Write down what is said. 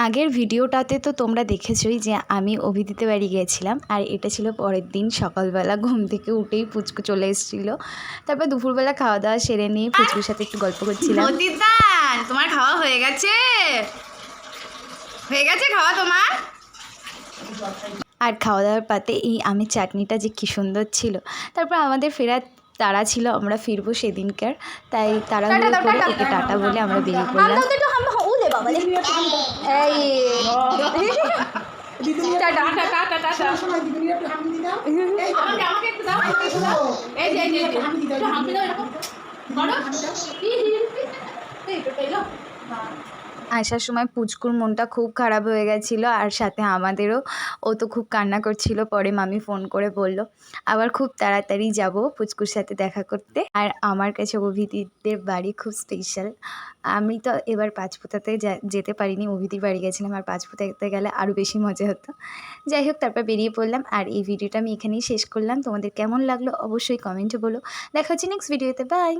আগের ভিডিওটাতে তো তোমরা দেখেছই যে আমি অভিদিতে বাড়ি গিয়েছিলাম, আর এটা ছিল পরের দিন সকালবেলা। ঘুম থেকে উঠেই পুচকু চলে এসেছিলো। তারপর দুপুরবেলা খাওয়া দাওয়া সেরে নিয়ে পুচকুর সাথে একটু গল্প করছিলাম। তোমার খাওয়া হয়ে গেছে? হয়ে গেছে খাওয়া তোমার? আর খাওয়া দাওয়ার পাতে এই আমের চাটনিটা যে কী সুন্দর ছিল। তারপর আমাদের ফেরার তাড়া ছিল, আমরা ফিরবো সেদিনকার, তাই তাড়াহুড়ো করে ওকে টাটা বলে আমরা বেরিয়ে পড়লাম। আসার সময় পুচকুর মনটা খুব খারাপ হয়ে গেছিলো, আর সাথে আমাদেরও। ও তো খুব কান্না করছিল। পরে মামি ফোন করে বলল আবার খুব তাড়াতাড়ি যাব পুচকুর সাথে দেখা করতে। আর আমার কাছে অভিদিদের বাড়ি খুব স্পেশাল। আমি তো এবার পাঁচফোঁটাতে যেতে পারিনি, অভিদির বাড়ি গেছিলাম, আর পাঁচফোঁটাতে গেলে আরও বেশি মজা হতো। যাই হোক, তারপর বেরিয়ে পড়লাম। আর এই ভিডিওটা আমি এখানেই শেষ করলাম। তোমাদের কেমন লাগলো অবশ্যই কমেন্টে বলো। দেখা হচ্ছে নেক্সট ভিডিওতে। বাই।